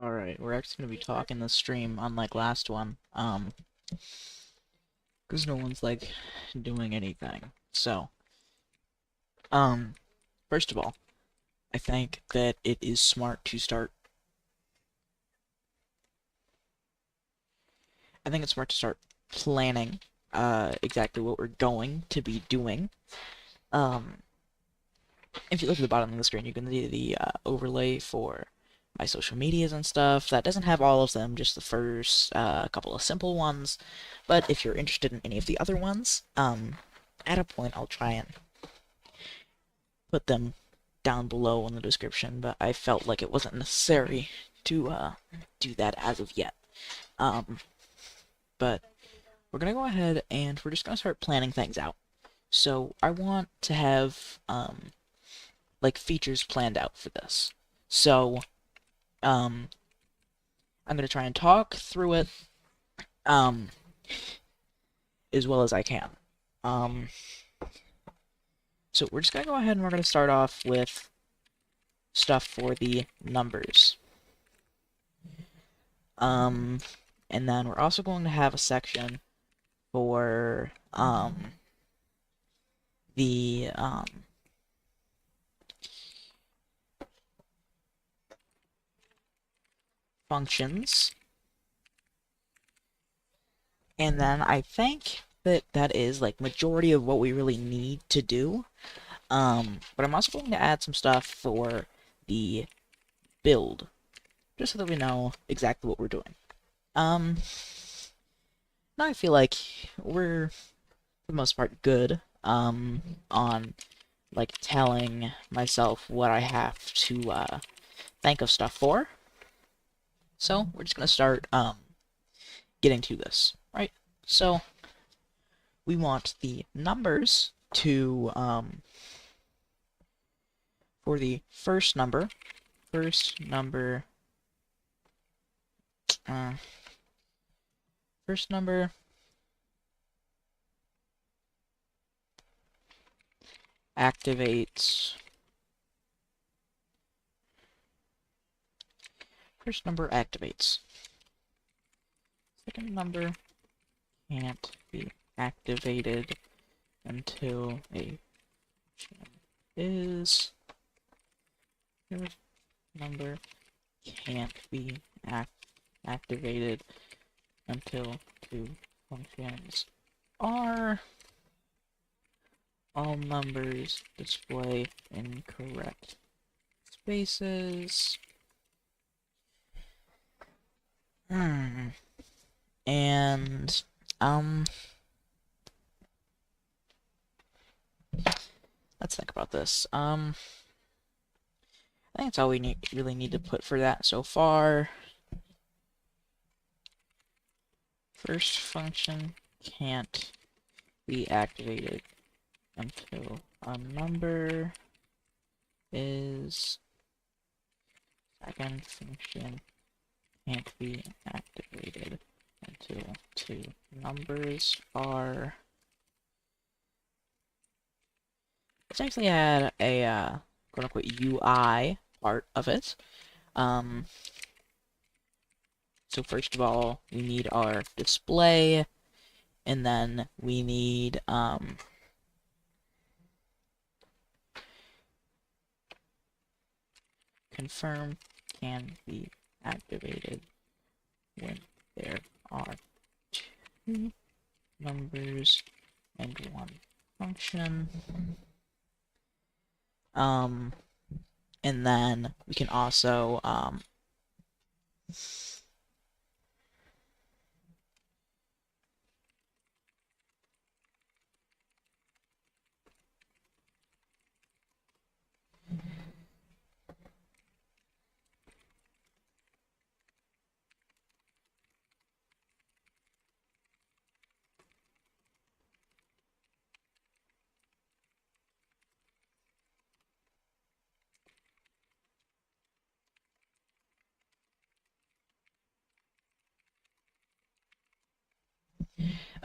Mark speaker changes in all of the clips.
Speaker 1: Alright, we're actually gonna be talking this stream unlike last one, because no one's, like, doing anything. So, um, first of all, I think that it is smart to start, I think it's smart to start planning, exactly what we're going to be doing. Um, if you look at the bottom of the screen, you can see the, overlay for my social medias and stuff. That doesn't have all of them, just the first couple of simple ones. But if you're interested in any of the other ones, at a point I'll try and put them down below in the description. But I felt like it wasn't necessary to do that as of yet. Um, but we're gonna go ahead and we're just gonna start planning things out. So I want to have like features planned out for this. So um, I'm gonna try and talk through it um, as well as I can. Um, so we're just gonna go ahead and we're gonna start off with stuff for the numbers. Um, and then we're also going to have a section for the functions. And then I think that that is like majority of what we really need to do. But I'm also going to add some stuff for the build, just so that we know exactly what we're doing. Um, Now I feel like we're, for the most part, good, on, like, telling myself what I have to, think of stuff for. So, we're just gonna start, getting to this, right? So, we want the numbers to, for the first number, uh, first number activates, first number activates. Second number can't be activated until a function is. Third number can't be activated until two functions are. All numbers display incorrect spaces. And let's think about this. I think that's all we really need to put for that so far. First function can't be activated until a number is. Second function can't be activated until two numbers are. Let's actually add a quote-unquote UI part of it. So first of all, we need our display, and then we need confirm can be activated when there are two numbers and one function. And then we can also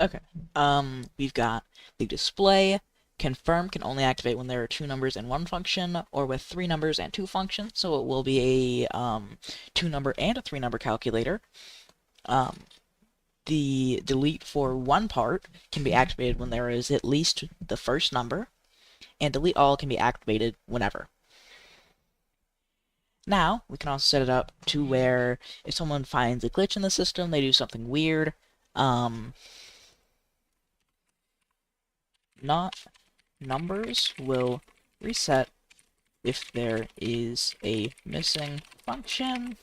Speaker 1: okay. We've got the display, Confirm can only activate when there are two numbers in one function, or with three numbers and two functions, so it will be a two-number and a three-number calculator. The delete for one part can be activated when there is at least the first number, and delete all can be activated whenever. Now, we can also set it up to where if someone finds a glitch in the system, they do something weird, not numbers will reset if there is a missing function.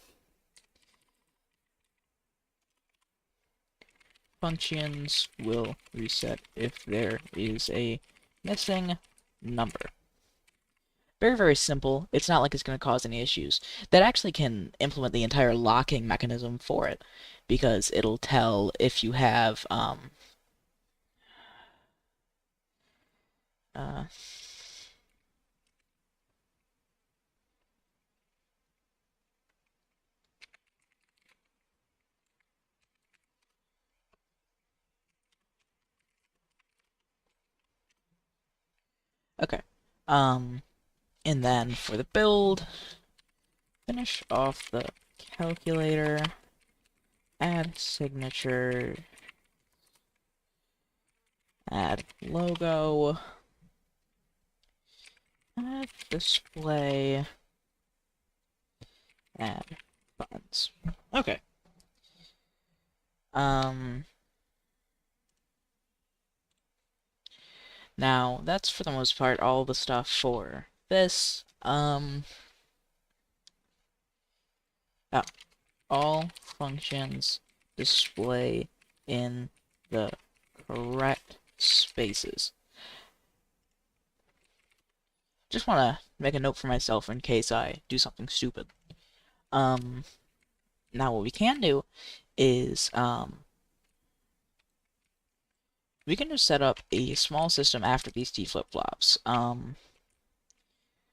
Speaker 1: Functions will reset if there is a missing number. Very, very simple. It's not like it's going to cause any issues. That actually can implement the entire locking mechanism for it, because it'll tell if you have, okay. And then for the build, finish off the calculator, add signature, add logo, add display, add buttons. Okay. Now, that's for the most part all the stuff for this. All functions display in the correct spaces. Just want to make a note for myself in case I do something stupid. Now what we can do is, we can just set up a small system after these T flip-flops.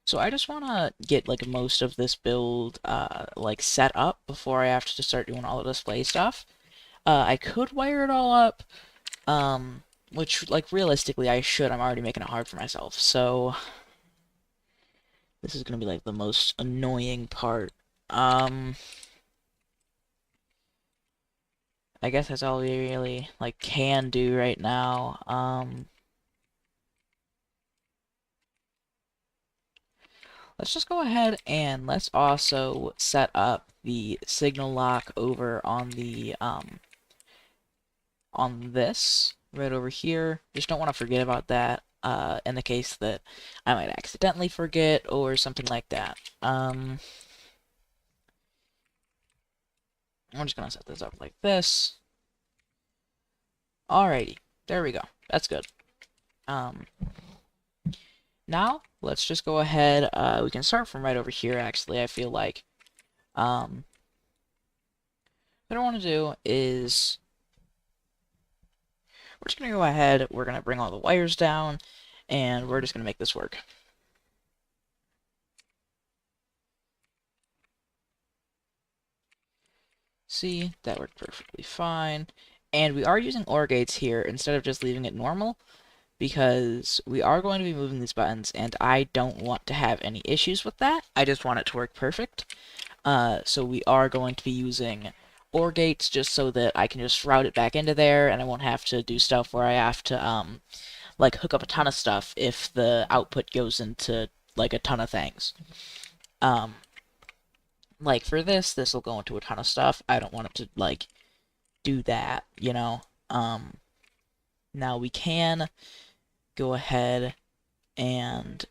Speaker 1: So I just want to get like most of this build like set up before I have to start doing all the display stuff. I could wire it all up, which like realistically I should. I'm already making it hard for myself. So this is gonna be like the most annoying part. I guess that's all we really like can do right now. Let's just go ahead and let's also set up the signal lock over on the on this right over here. Just don't want to forget about that in the case that I might accidentally forget or something like that. I'm just gonna set this up like this. Alrighty, there we go. That's good. Now let's just go ahead. We can start from right over here. Actually, I feel like what I want to do is we're just gonna go ahead. We're gonna bring all the wires down, and we're just gonna make this work. See, that worked perfectly fine. And we are using OR gates here instead of just leaving it normal, because we are going to be moving these buttons, and I don't want to have any issues with that. I just want it to work perfect. So we are going to be using OR gates just so that I can just route it back into there, and I won't have to do stuff where I have to, like, hook up a ton of stuff if the output goes into, like, a ton of things. Like, for this will go into a ton of stuff. I don't want it to, like, do that, you know? Now we can go ahead and,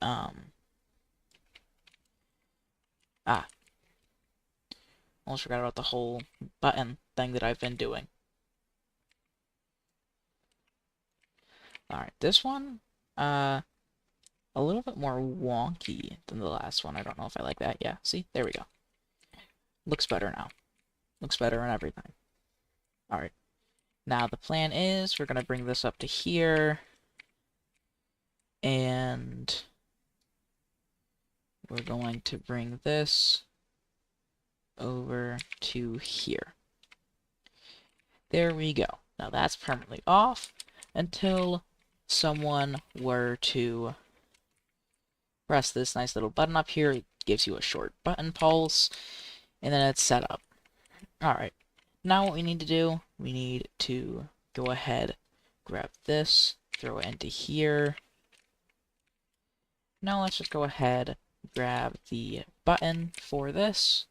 Speaker 1: almost forgot about the whole button thing that I've been doing. Alright, this one, a little bit more wonky than the last one. I don't know if I like that. Yeah, see? There we go. Looks better now. Looks better and everything. Alright. Now the plan is we're going to bring this up to here. And we're going to bring this over to here. There we go. Now that's permanently off until someone were to press this nice little button up here, it gives you a short button pulse, and then it's set up. Alright, now what we need to do, we need to go ahead, grab this, throw it into here. Now let's just go ahead, grab the button for this.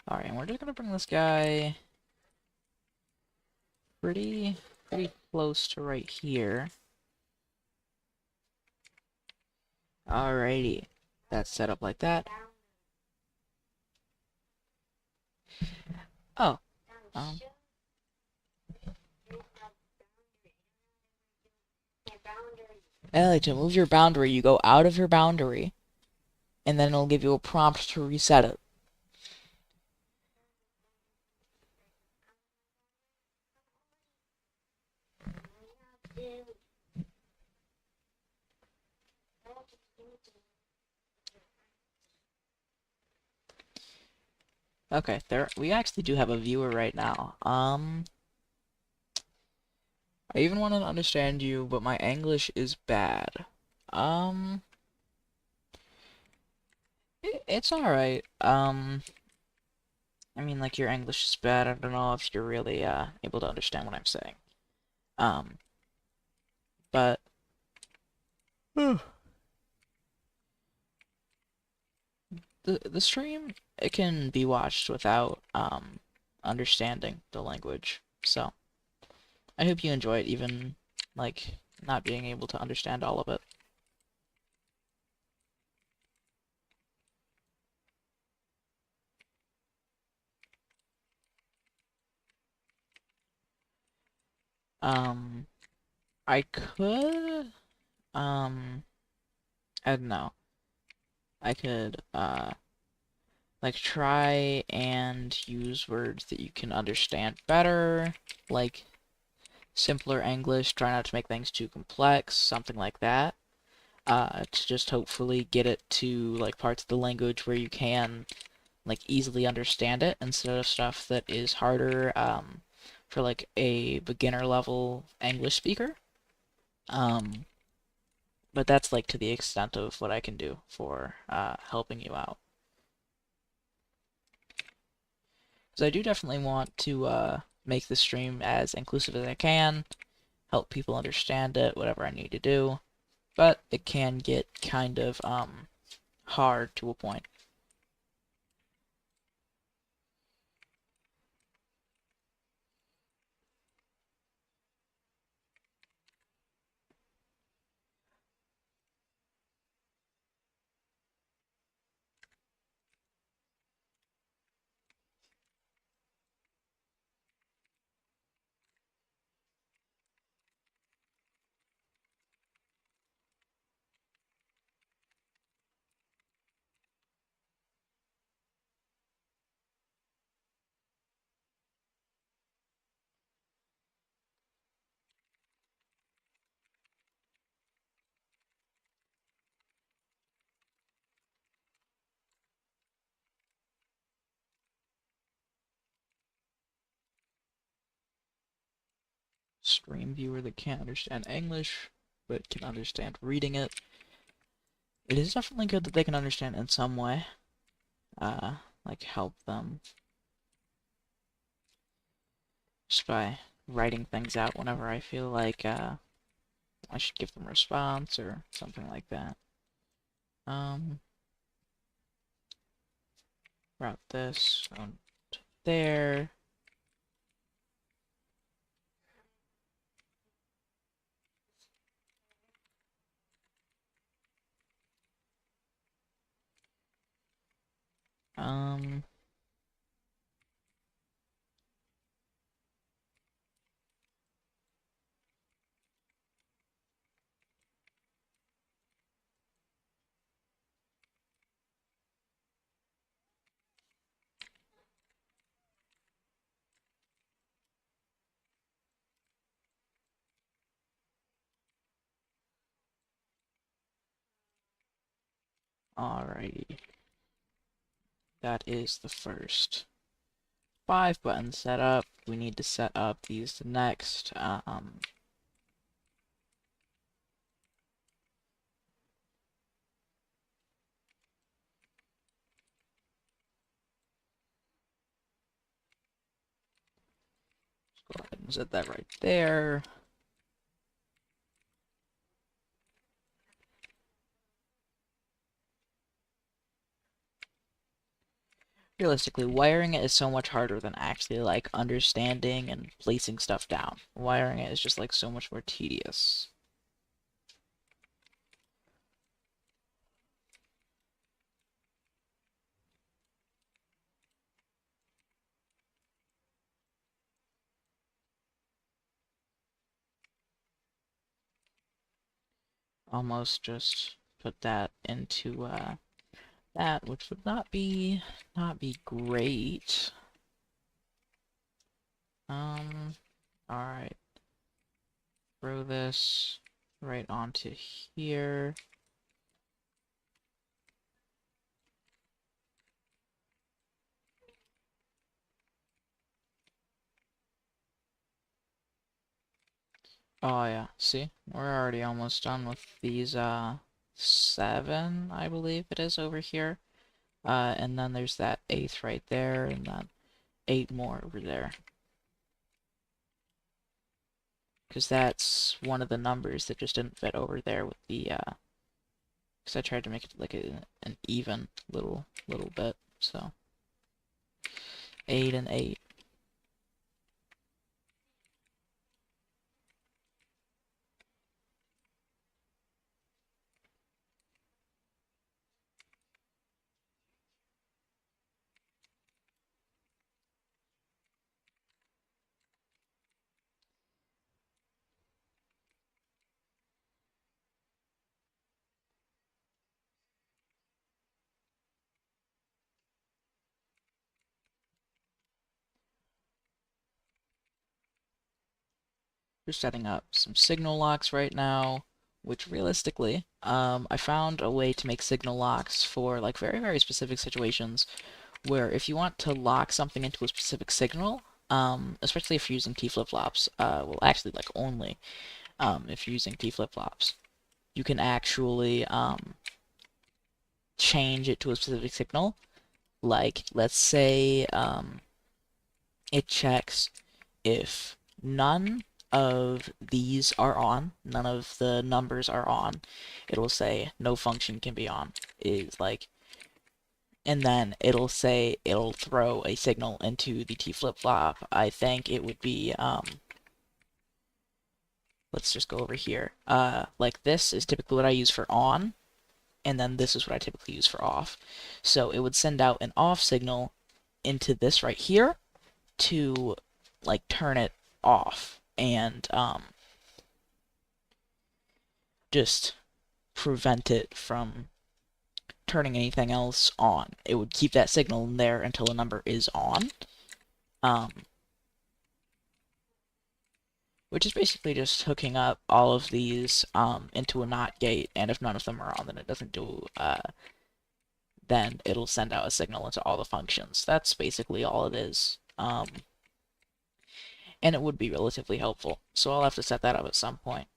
Speaker 1: Alright, and we're just gonna bring this guy pretty close to right here. Alrighty, that's set up like that. Oh, um, to move your boundary, you go out of your boundary, and then it'll give you a prompt to reset it. Okay, we actually do have a viewer right now. I even want to understand you, but my English is bad. Um, it's alright. I mean, like, your English is bad. I don't know if you're really, able to understand what I'm saying. Um, but, the stream, it can be watched without, understanding the language. So, I hope you enjoy it, even, like, not being able to understand all of it. Um, I could, I don't know. I could, like, try and use words that you can understand better, like simpler English, try not to make things too complex, something like that, to just hopefully get it to, like, parts of the language where you can, like, easily understand it, instead of stuff that is harder, for, like, a beginner level English speaker. Um, but that's, like, to the extent of what I can do for, helping you out. Because I do definitely want to make the stream as inclusive as I can, help people understand it, whatever I need to do. But it can get kind of hard to a point. Stream viewer that can't understand English, but can understand reading it. It is definitely good that they can understand in some way. Like, help them just by writing things out whenever I feel like I should give them a response or something like that. Route this on there. Um, Alrighty. That is the first 5 buttons set up. We need to set up these next. Go ahead and set that right there. Realistically, wiring it is so much harder than actually like understanding and placing stuff down. Wiring it is just like so much more tedious. Almost just put that into that, which would not be great. Alright. Throw this right onto here. Oh yeah, see? We're already almost done with these 7, I believe it is over here. And then there's that 8th right there, and then 8 more over there. Because that's one of the numbers that just didn't fit over there with the, because I tried to make it like an even little bit, so 8 and 8. We're setting up some signal locks right now, which realistically, I found a way to make signal locks for like very, very specific situations where if you want to lock something into a specific signal, especially if you're using T flip-flops, well, actually, like only if you're using T flip-flops, you can actually change it to a specific signal. Like, let's say it checks if none of these are on, none of the numbers are on, it'll say no function can be on. Is like, and then it'll say it'll throw a signal into the T flip-flop. I think it would be let's just go over here. Like this is typically what I use for on, and then this is what I typically use for off. So it would send out an off signal into this right here to like turn it off and just prevent it from turning anything else on. It would keep that signal in there until a number is on. Which is basically just hooking up all of these into a NOT gate, and if none of them are on, then it doesn't do, then it'll send out a signal into all the functions. That's basically all it is. And it would be relatively helpful. So I'll have to set that up at some point,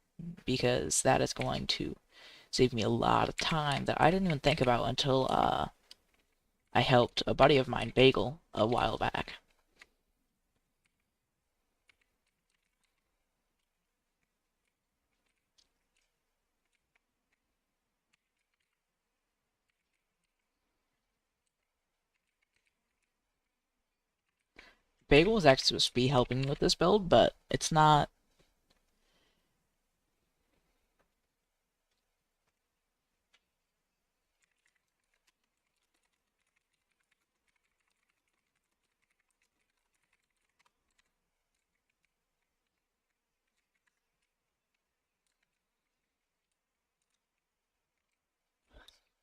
Speaker 1: because that is going to save me a lot of time that I didn't even think about until I helped a buddy of mine, Bagel, a while back. Bagel was actually supposed to be helping with this build, but it's not.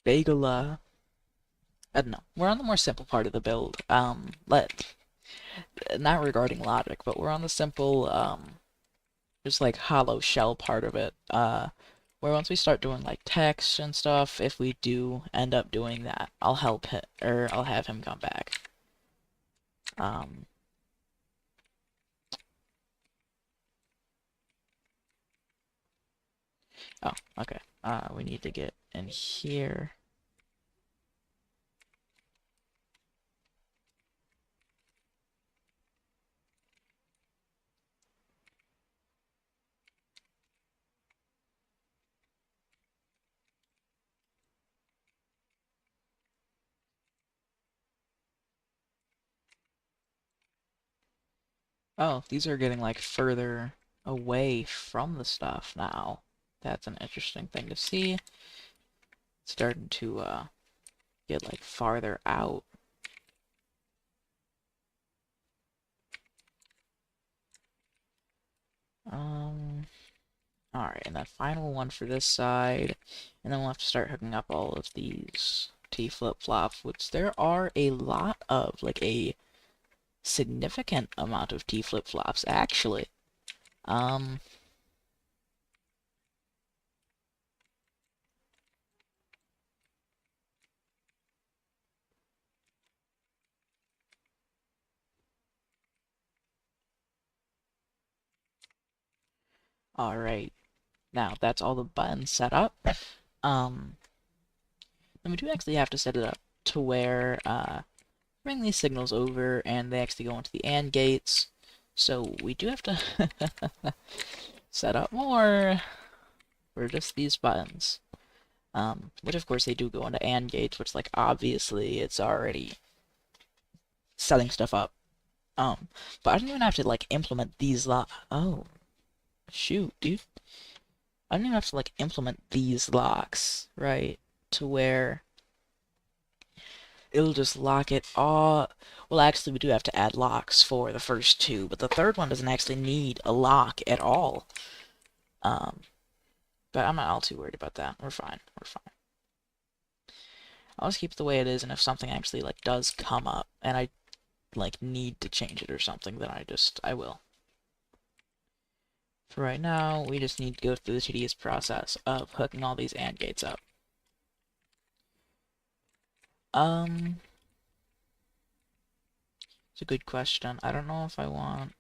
Speaker 1: Bagel, I don't know. We're on the more simple part of the build. Not regarding logic, but we're on the simple, just like hollow shell part of it. Where where once we start doing like text and stuff, if we do end up doing that, I'll help him, or I'll have him come back. Um, oh, okay. We need to get in here. Oh, these are getting like further away from the stuff now. That's an interesting thing to see. It's starting to get like farther out. Alright, and that final one for this side, and then we'll have to start hooking up all of these T flip-flops, which there are a lot of, like a significant amount of T flip-flops, actually. Um, alright, now that's all the buttons set up. Um, then we do actually have to set it up to where, bring these signals over, and they actually go into the AND gates. So we do have to set up more for just these buttons. Which of course they do go into AND gates, which like obviously it's already setting stuff up. But I don't even have to like implement these oh, shoot, dude. I don't even have to like implement these locks, right? To where it'll just lock it all. Well, actually, we do have to add locks for the first two, but the third one doesn't actually need a lock at all. But I'm not all too worried about that. We're fine. We're fine. I'll just keep it the way it is, and if something actually like does come up, and I like need to change it or something, then I will. For right now, we just need to go through the tedious process of hooking all these AND gates up. It's a good question. I don't know if I want...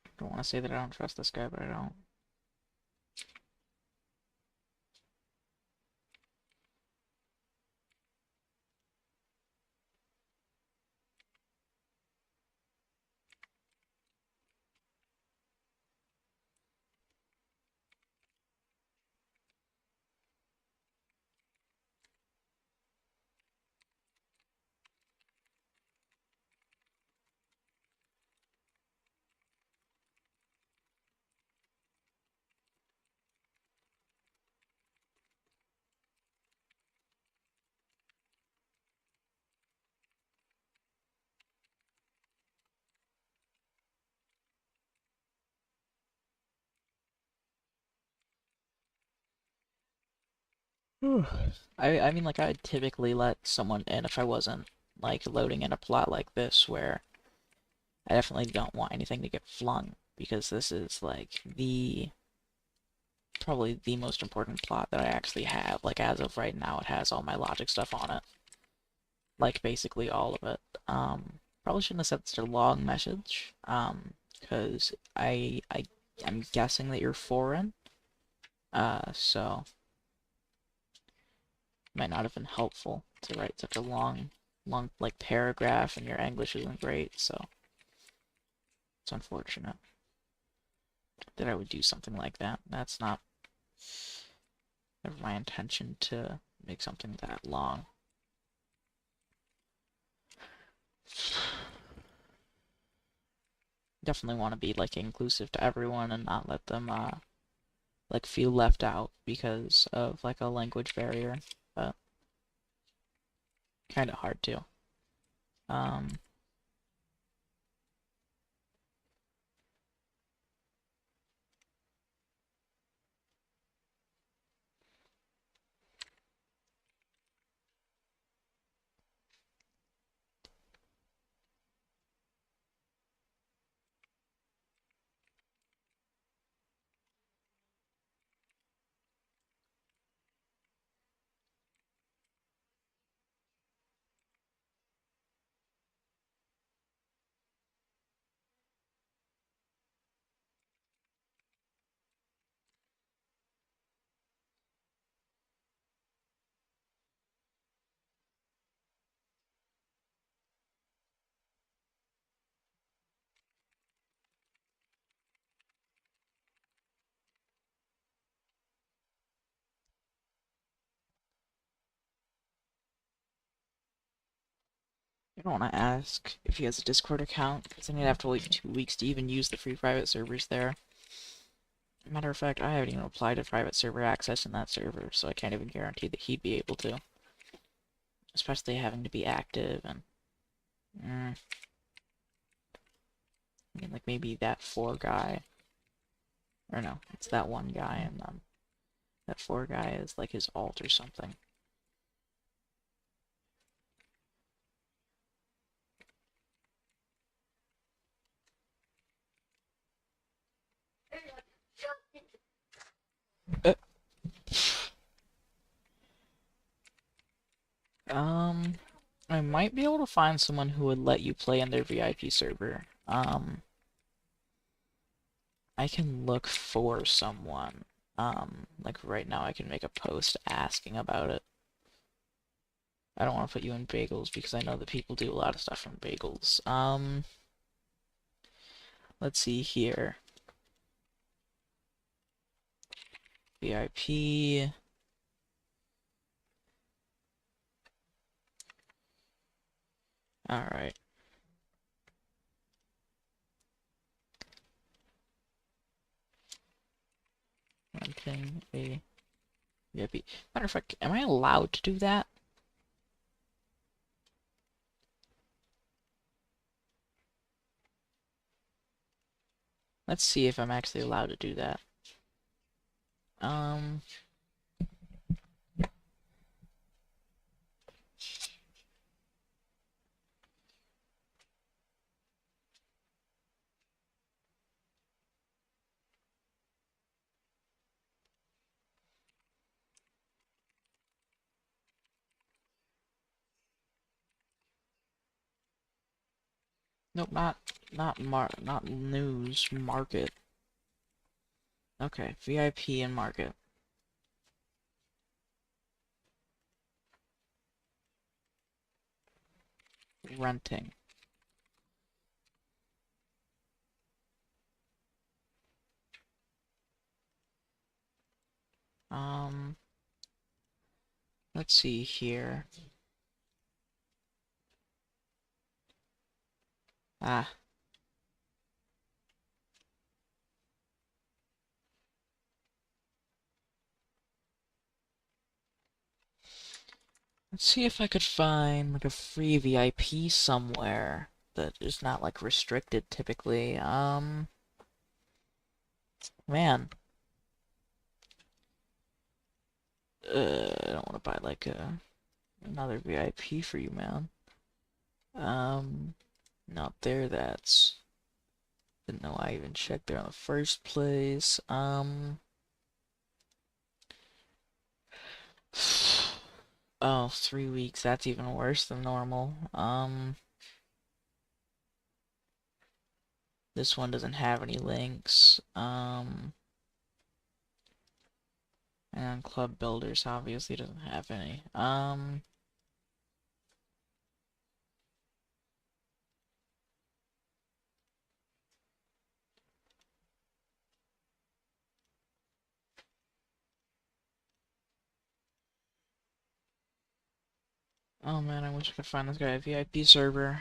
Speaker 1: I don't want to say that I don't trust this guy, but I don't. I mean, like, I'd typically let someone in if I wasn't, like, loading in a plot like this, where I definitely don't want anything to get flung, because this is, like, probably the most important plot that I actually have. Like, as of right now, it has all my logic stuff on it. Like, basically all of it. Probably shouldn't have set this to long message, because I'm guessing that you're foreign, so might not have been helpful to write such a long, like, paragraph, and your English isn't great, so it's unfortunate that I would do something like that. That's not ever my intention to make something that long. Definitely want to be, like, inclusive to everyone and not let them, like, feel left out because of, like, a language barrier, but kind of hard to. Um, don't want to ask if he has a Discord account, because then he'd have to wait 2 weeks to even use the free private servers there. Matter of fact, I haven't even applied to private server access in that server, so I can't even guarantee that he'd be able to. Especially having to be active and... I mean, like, maybe that 4 guy... Or no, it's that 1 guy, and that 4 guy is, like, his alt or something. Uh, I might be able to find someone who would let you play in their VIP server. I can look for someone. Like right now I can make a post asking about it. I don't want to put you in bagels because I know that people do a lot of stuff from bagels. Let's see here. VIP. Alright. Renting a VIP. Matter of fact, am I allowed to do that? Let's see if I'm actually allowed to do that. Nope, not news, market. Okay, VIP and market. Renting. Let's see here. Ah. Let's see if I could find like a free VIP somewhere that is not like restricted typically. Man. I don't want to buy like another VIP for you, man. Not there, that's... Didn't know I even checked there in the first place. Oh, 3 weeks, that's even worse than normal. This one doesn't have any links. And Club Builders obviously doesn't have any. Oh man, I wish I could find this guy a VIP server.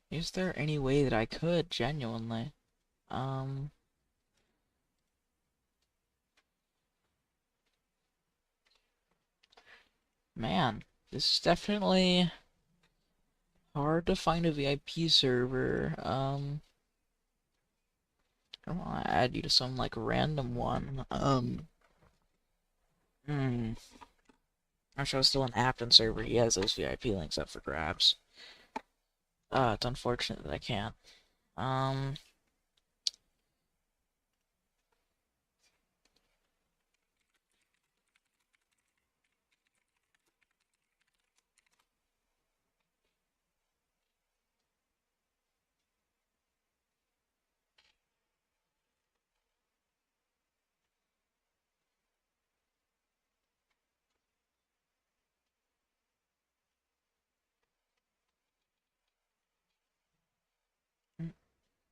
Speaker 1: Is there any way that I could, genuinely? Man, this is definitely hard to find a VIP server. I don't want to add you to some, like, random one. I wish I was still an Apton server. He has those VIP links up for grabs. It's unfortunate that I can't.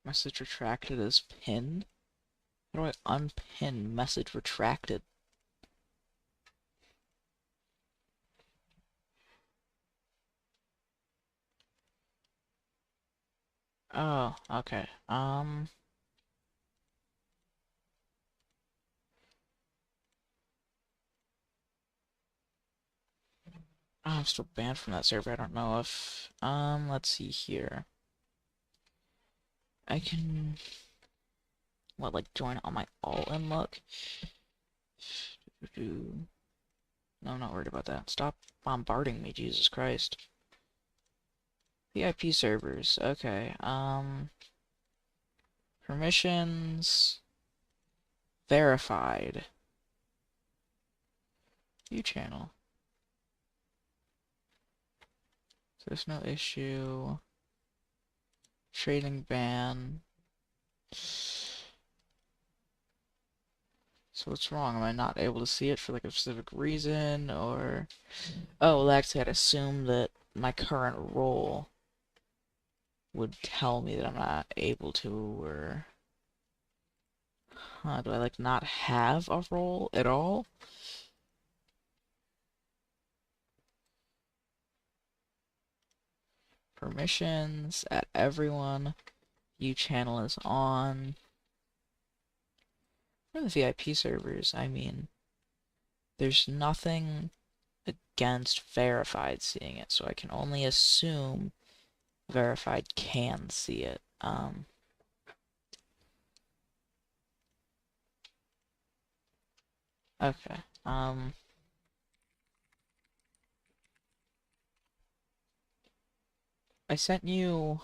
Speaker 1: Message retracted as pinned? How do I unpin message retracted? Oh, okay. Oh, I'm still banned from that server. I don't know if, let's see here. I can, what, like, join on my alt and look? No, I'm not worried about that. Stop bombarding me, Jesus Christ. VIP servers, okay, permissions, verified. View channel. So there's no issue. Trading ban. So what's wrong? Am I not able to see it for like a specific reason, or... Oh, well, actually, I'd assume that my current role would tell me that I'm not able to, or... Huh, do I, like, not have a role at all? Permissions, at everyone. View channel is on. For the VIP servers, I mean, there's nothing against verified seeing it, so I can only assume verified can see it. Okay. I sent you...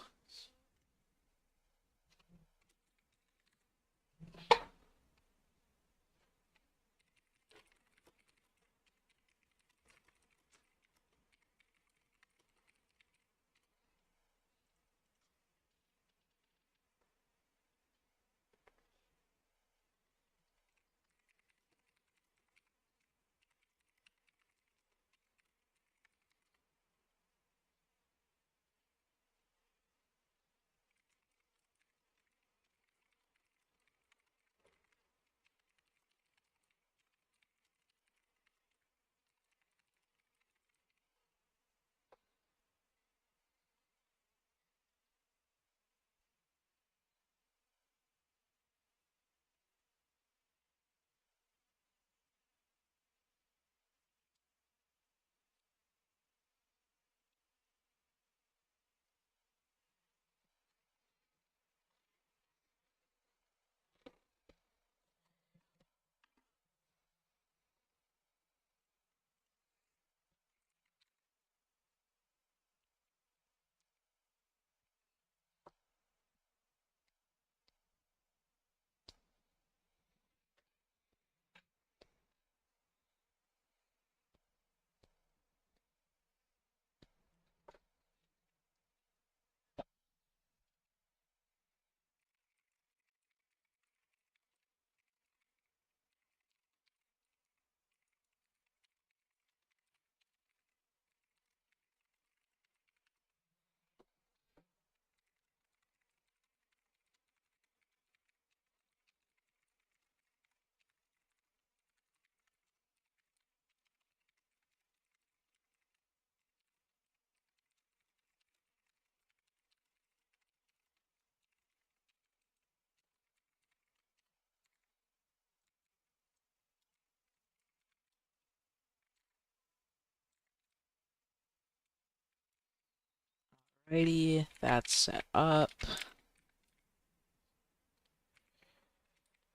Speaker 1: Alrighty, that's set up.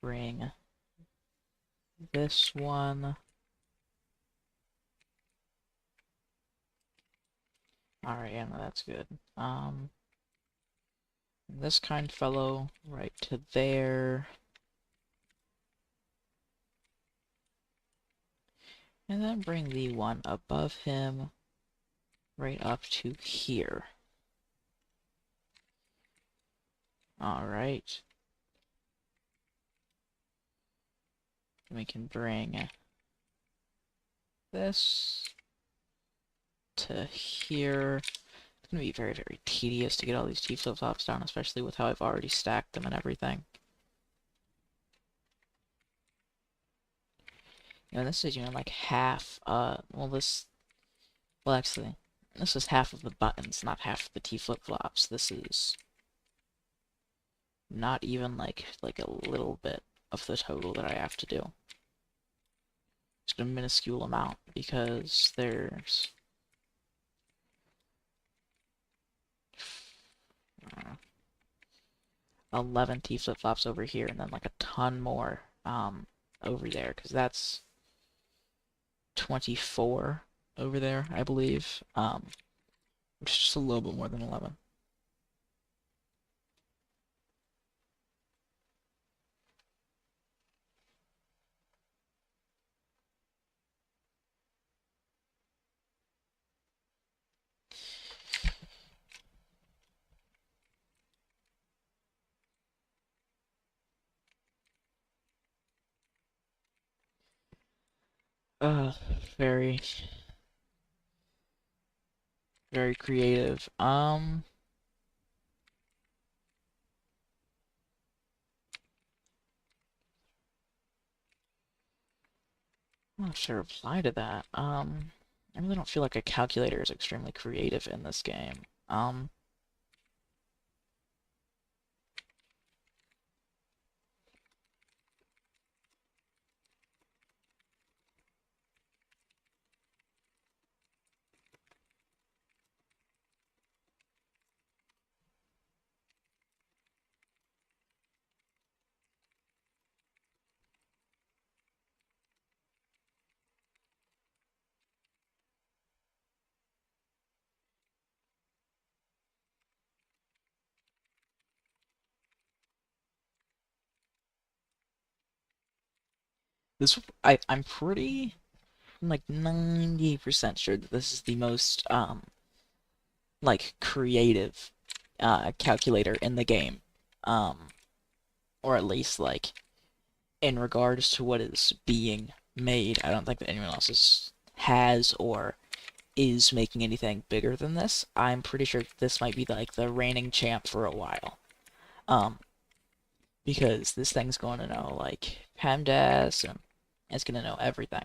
Speaker 1: Bring this one. Alright, yeah, no, that's good. This kind fellow right to there. And then bring the one above him right up to here. Alright. We can bring this to here. It's gonna be very, very tedious to get all these T-flip-flops down, especially with how I've already stacked them and everything. You know, this is, like half, well, actually, this is half of the buttons, not half of the T flip-flops. This is Not even like a little bit of the total that I have to do. Just a minuscule amount because there's 11 T flip-flops over here and then like a ton more over there because that's 24 over there, I believe. Which is just a little bit more than 11. Uh, very, very creative. I'm not sure reply to that. I really don't feel like a calculator is extremely creative in this game. This, I'm pretty, I'm like 90% sure that this is the most, like, creative, calculator in the game. Um, or at least, like, in regards to what is being made. I don't think that anyone else has or is making anything bigger than this. I'm pretty sure this might be like the reigning champ for a while. Um, because this thing's going to know like PEMDAS and it's going to know everything.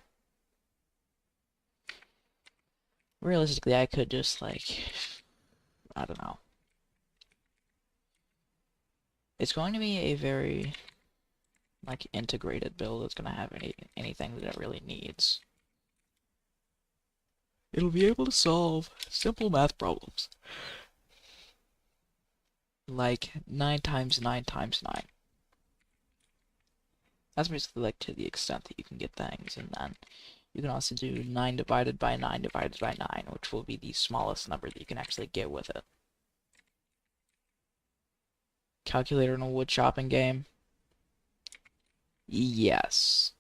Speaker 1: Realistically, I could just like, I don't know. It's going to be a very like integrated build that's going to have anything that it really needs. It'll be able to solve simple math problems. Like 9 times 9 times 9. That's basically like to the extent that you can get things, and then you can also do 9 divided by 9 divided by 9, which will be the smallest number that you can actually get with it. Calculator in a wood chopping game? Yes.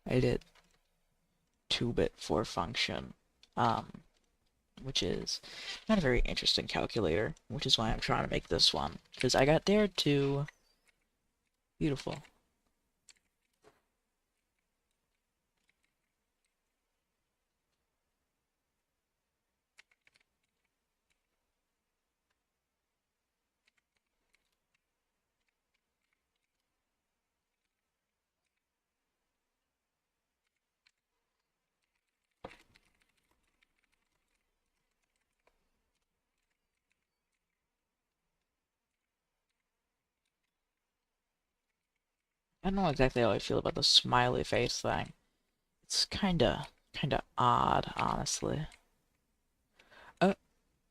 Speaker 1: I did 2-bit for function, um, which is not a very interesting calculator, which is why I'm trying to make this one, because I got dared to. Beautiful. I don't know exactly how I feel about the smiley face thing. It's kinda odd, honestly. Uh,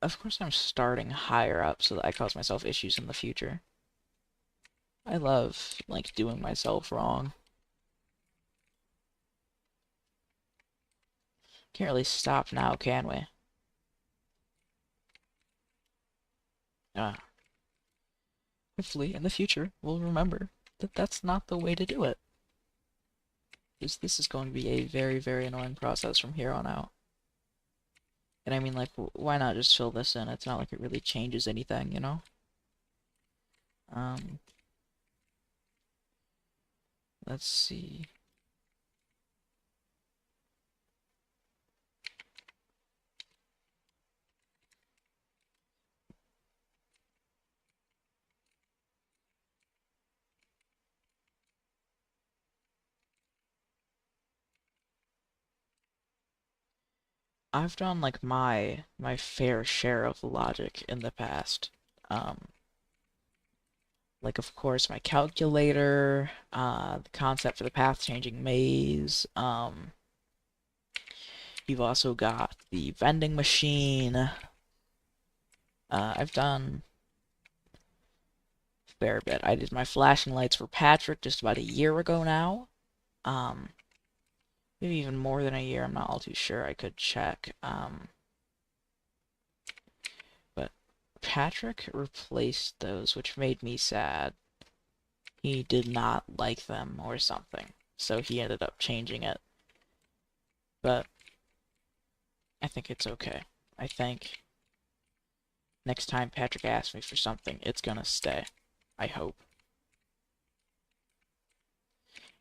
Speaker 1: of course I'm starting higher up so that I cause myself issues in the future. I love, like, doing myself wrong. Can't really stop now, can we? Uh, Hopefully, in the future, we'll remember that that's not the way to do it. This is going to be a very, very annoying process from here on out. And I mean, like, why not just fill this in? It's not like it really changes anything, you know? Um, let's see. I've done, like, my fair share of logic in the past. Um, like, of course, my calculator, the concept for the path-changing maze, you've also got the vending machine. I've done a fair bit. I did my flashing lights for Patrick just about a year ago now. Um, Maybe even more than a year. I'm not all too sure. I could check. But Patrick replaced those, which made me sad. He did not like them or something, so he ended up changing it. But I think it's okay. I think next time Patrick asks me for something, it's gonna stay. I hope.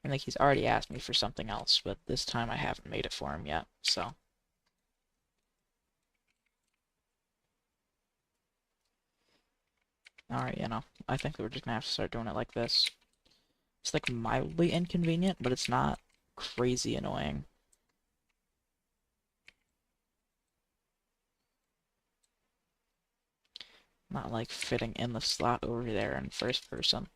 Speaker 1: I think he's already asked me for something else, but this time I haven't made it for him yet, so. Alright, I think we're just gonna have to start doing it like this. It's like mildly inconvenient, but it's not crazy annoying. Not like fitting in the slot over there in first person.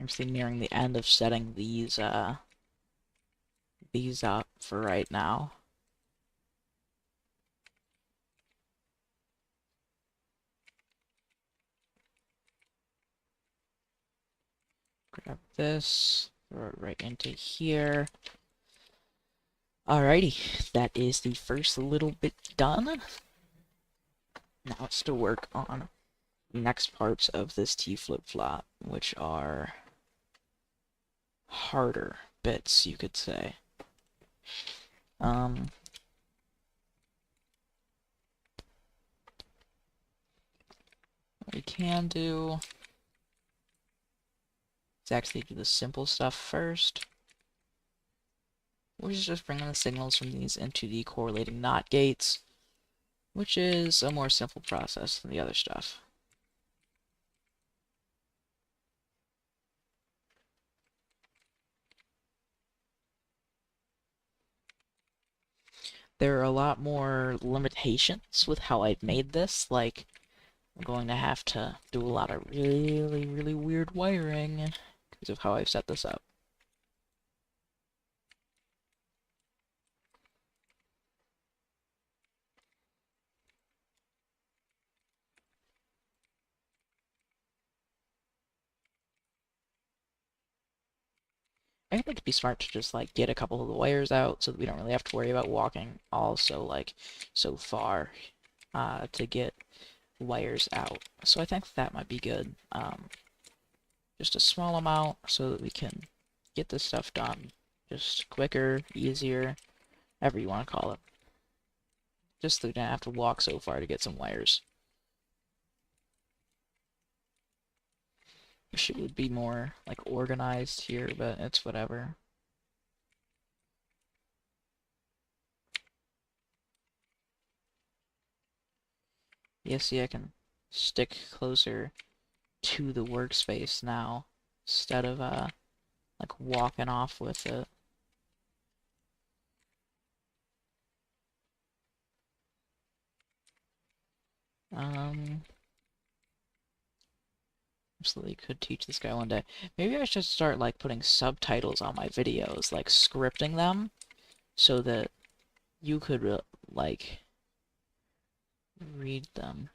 Speaker 1: I'm still nearing the end of setting these up for right now. Grab this, throw it right into here. Alrighty, that is the first little bit done. Now it's to work on the next parts of this T flip-flop, which are harder bits, you could say. What we can do is actually do the simple stuff first, which is just bringing the signals from these into the correlating NOT gates, which is a more simple process than the other stuff. There are a lot more limitations with how I've made this, like I'm going to have to do a lot of really, really weird wiring because of how I've set this up. I think it'd be smart to just like get a couple of the wires out so that we don't really have to worry about walking also like so far to get wires out. So I think that might be good. Just a small amount so that we can get this stuff done just quicker, easier, however you want to call it. just so we didn't have to walk so far to get some wires. Wish it would be more like organized here, but it's whatever. Yeah, see, I can stick closer to the workspace now instead of like walking off with it. Um, Absolutely could teach this guy one day. Maybe I should start like putting subtitles on my videos, like scripting them so that you could like read them.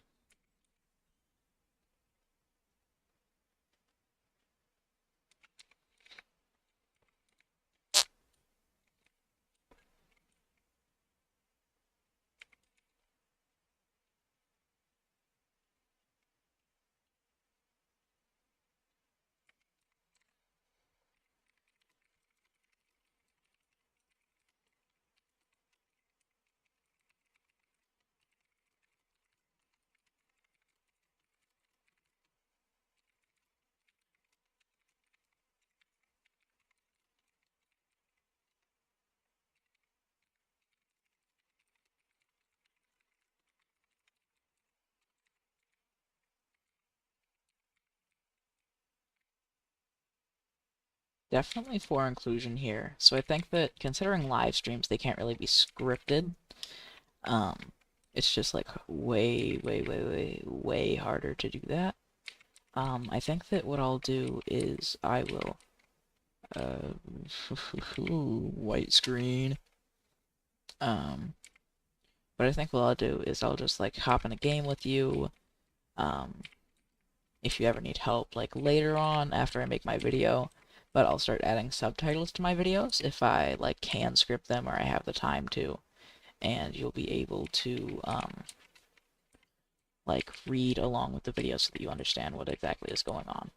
Speaker 1: Definitely for inclusion here. So I think that considering live streams, they can't really be scripted. Um, it's just like way harder to do that. I think that what I'll do is I will, uh, white screen. Um, but I think what I'll do is I'll just like hop in a game with you. Um, if you ever need help, like later on after I make my video. But I'll start adding subtitles to my videos if I like can script them or I have the time to, and you'll be able to like read along with the video so that you understand what exactly is going on.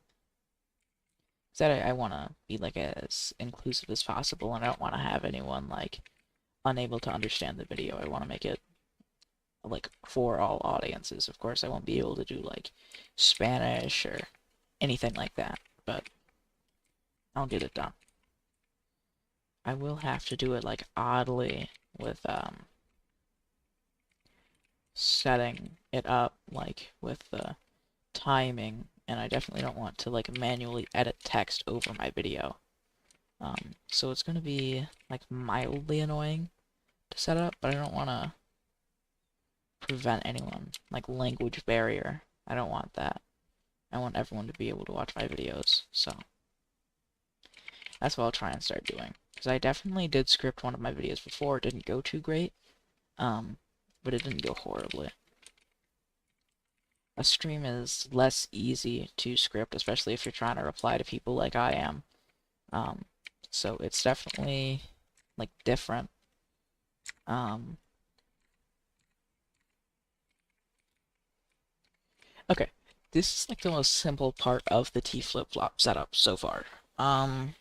Speaker 1: Because I want to be like as inclusive as possible, and I don't want to have anyone like unable to understand the video. I want to make it like for all audiences. Of course, I won't be able to do like Spanish or anything like that, but I'll get it done. I will have to do it like oddly with setting it up like with the timing, and I definitely don't want to like manually edit text over my video. So it's gonna be like mildly annoying to set up, but I don't want to prevent anyone like language barrier. I don't want that. I want everyone to be able to watch my videos, so that's what I'll try and start doing. Because I definitely did script one of my videos before. It didn't go too great, um, but it didn't go horribly. A stream is less easy to script, especially if you're trying to reply to people like I am. Um, so it's definitely like different. Um, okay, this is like the most simple part of the T flip-flop setup so far. Um,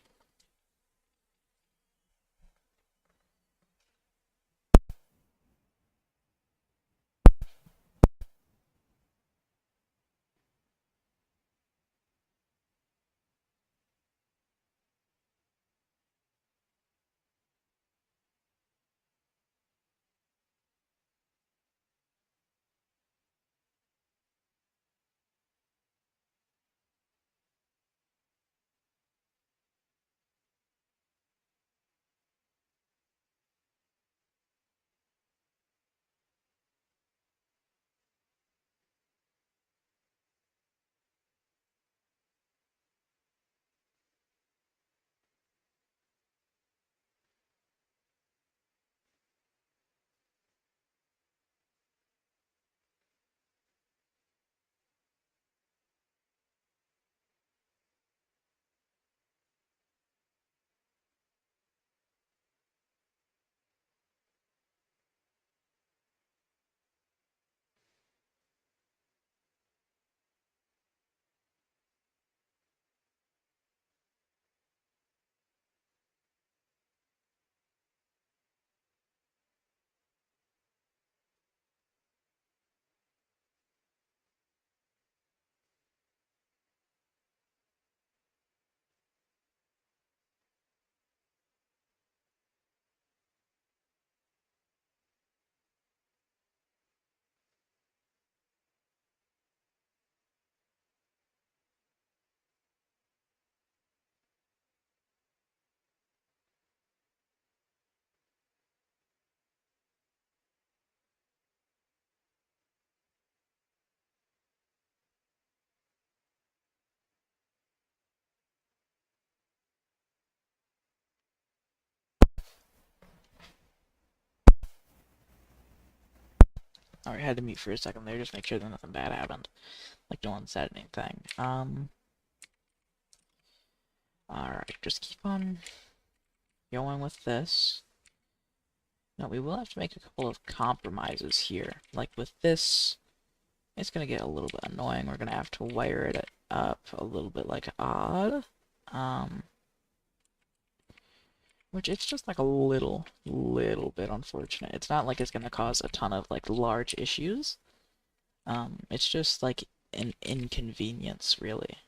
Speaker 1: Alright, had to mute for a second there, just make sure that nothing bad happened. Like no one said anything. Alright, just keep on going with this. No, we will have to make a couple of compromises here. Like with this, it's gonna get a little bit annoying. We're gonna have to wire it up a little bit like odd. Which it's just like a little bit unfortunate. It's not like it's gonna cause a ton of like large issues. It's just like an inconvenience, really.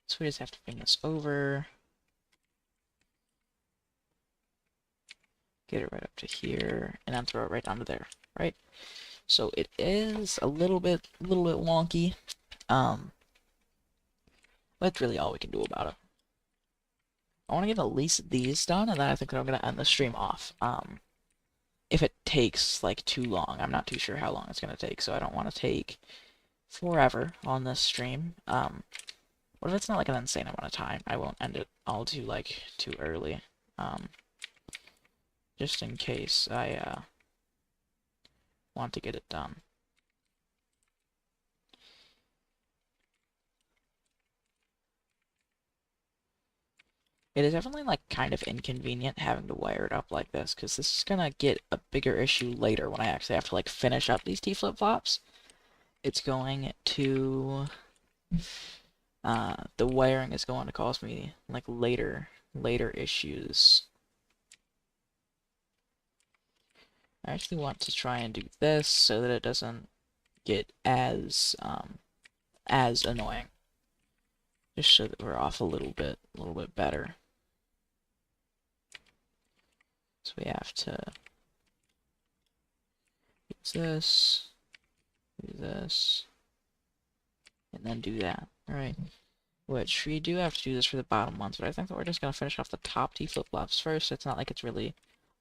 Speaker 1: So we just have to bring this over, get it right up to here, and then throw it right onto there, right? So it is a little bit wonky. That's really all we can do about it. I want to get at least these done, and then I think that I'm gonna end the stream off. If it takes like too long, I'm not too sure how long it's gonna take, so I don't want to take forever on this stream. What if it's not like an insane amount of time? I won't end it all too early. Just in case I want to get it done. It is definitely like kind of inconvenient having to wire it up like this, because this is gonna get a bigger issue later when I actually have to like finish up these T flip-flops. It's going to the wiring is going to cause me like later issues. I actually want to try and do this so that it doesn't get as annoying. Just so that we're off a little bit better. So we have to use this, and then do that. Alright. Which, we do have to do this for the bottom ones, but I think that we're just going to finish off the top T flip-flops first. It's not like it's really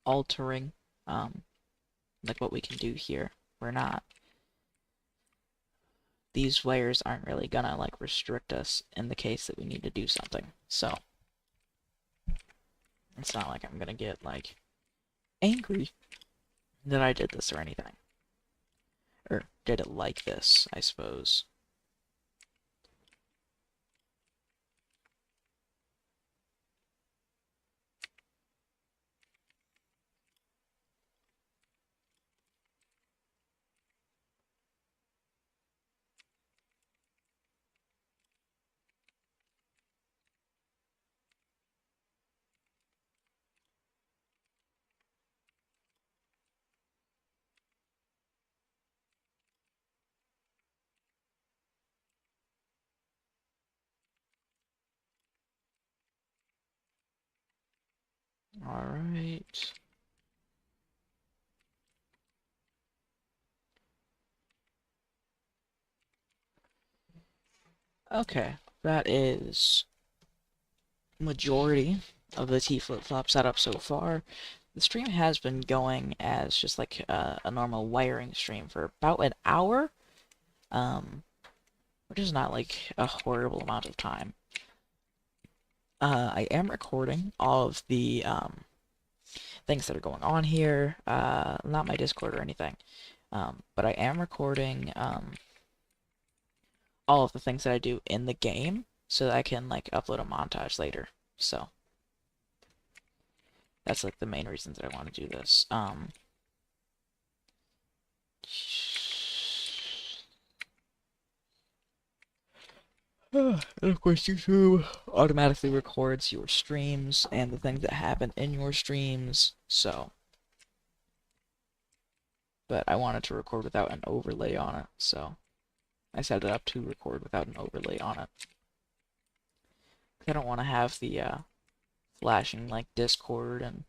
Speaker 1: altering, like what we can do here. We're not. These wires aren't really gonna, like, restrict us in the case that we need to do something. So, it's not like I'm gonna get, like, angry that I did this or anything. Or did it like this, I suppose. Alright. Okay, that is majority of the T flip-flop setup so far. The stream has been going as just like a normal wiring stream for about an hour, which is not like a horrible amount of time. I am recording all of the things that are going on here, not my Discord or anything, but I am recording all of the things that I do in the game so that I can like upload a montage later. So that's like the main reasons that I want to do this. And of course, YouTube automatically records your streams and the things that happen in your streams, so. But I wanted to record without an overlay on it, so I set it up to record without an overlay on it. I don't want to have the flashing like Discord and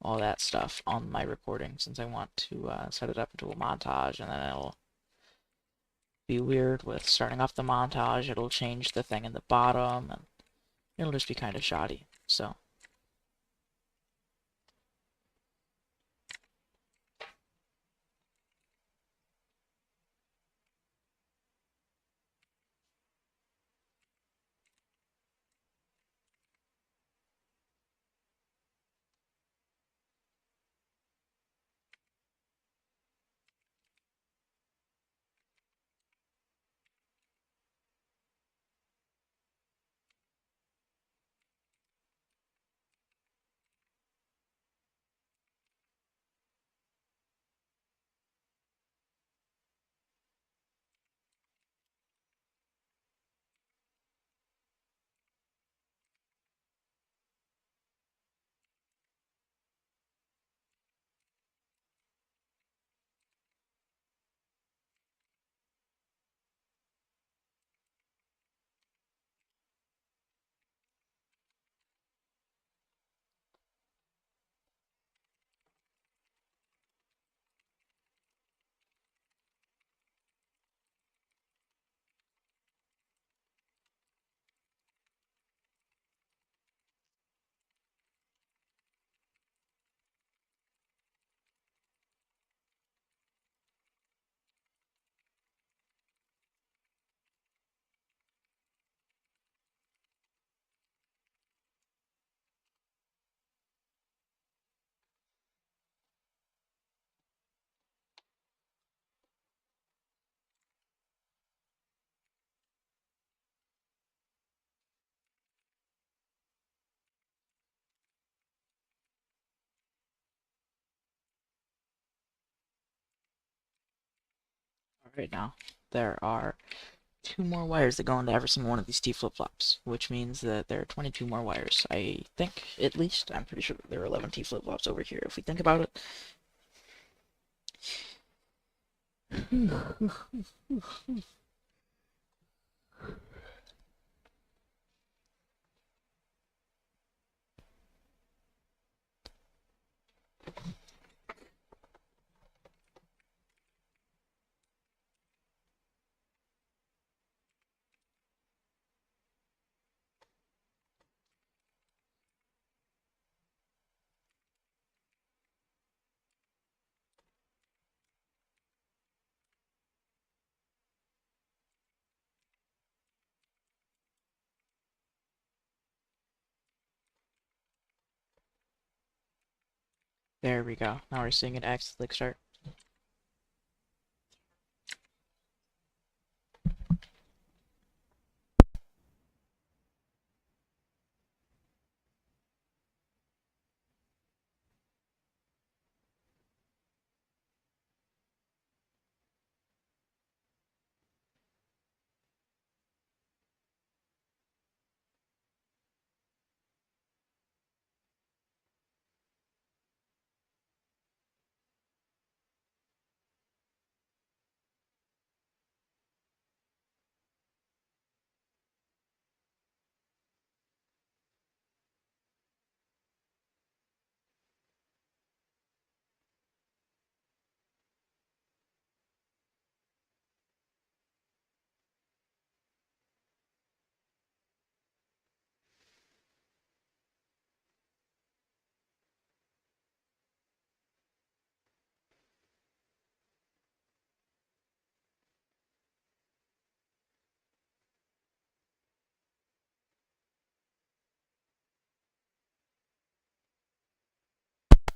Speaker 1: all that stuff on my recording, since I want to set it up into a montage, and then it'll be weird with starting off the montage. It'll change the thing in the bottom, and it'll just be kind of shoddy. So Right now, there are two more wires that go into every single one of these T flip-flops, which means that there are 22 more wires. I think, at least. I'm pretty sure there are 11 T flip-flops over here, if we think about it. There we go. Now we're seeing it accidentally start.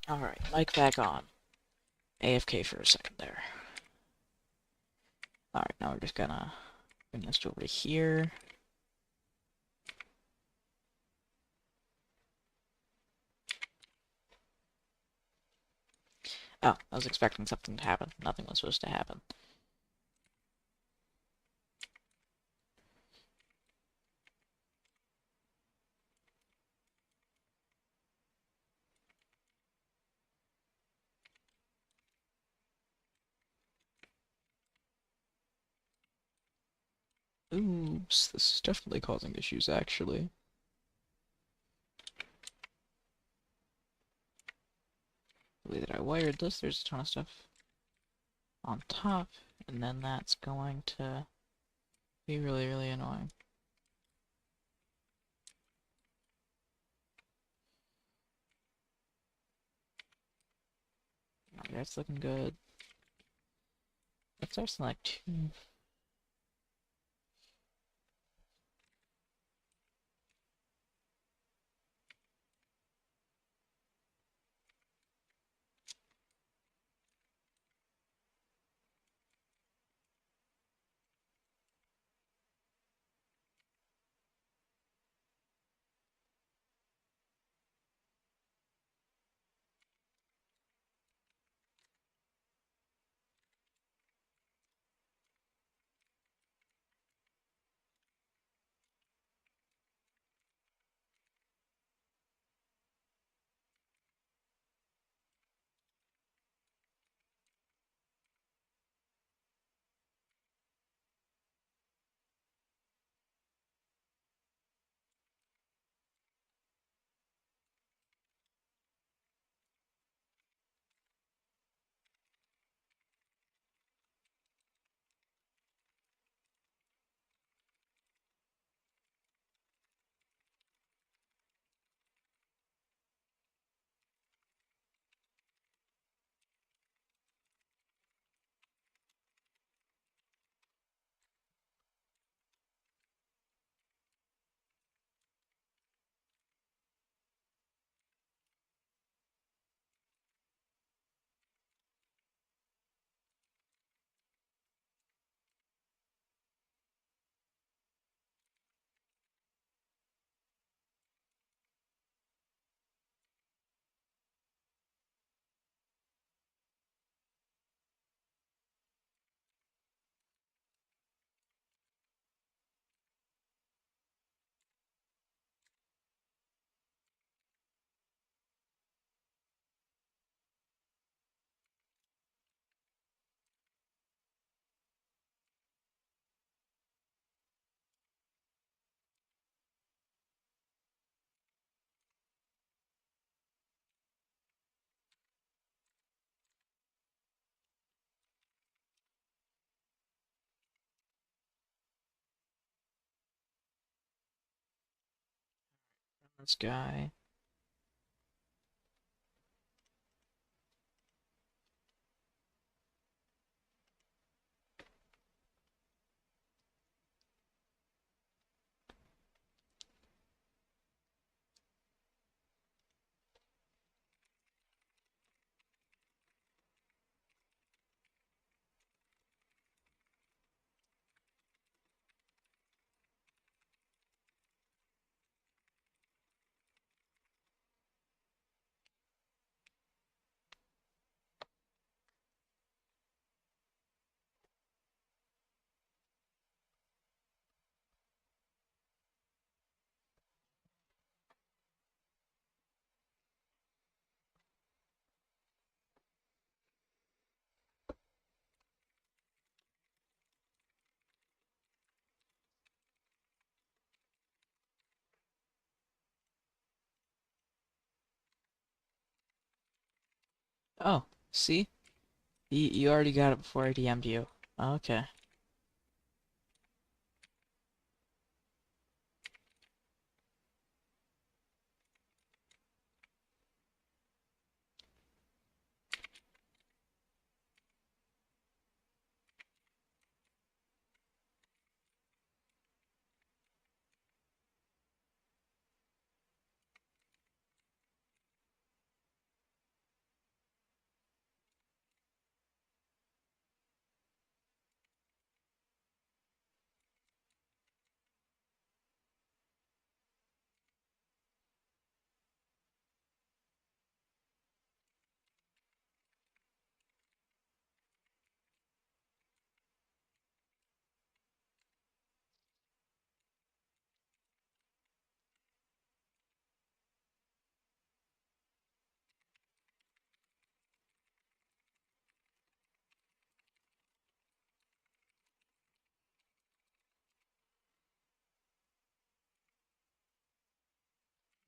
Speaker 1: Alright, mic back on. AFK for a second there. Alright, now we're just gonna bring this over to here. Oh, I was expecting something to happen. Nothing was supposed to happen. Oops, this is definitely causing issues, actually. The way that I wired this, there's a ton of stuff on top, and then that's going to be really, really annoying. Alright, that's looking good. Let's start like two. This guy. Oh, see? You already got it before I DM'd you. Okay.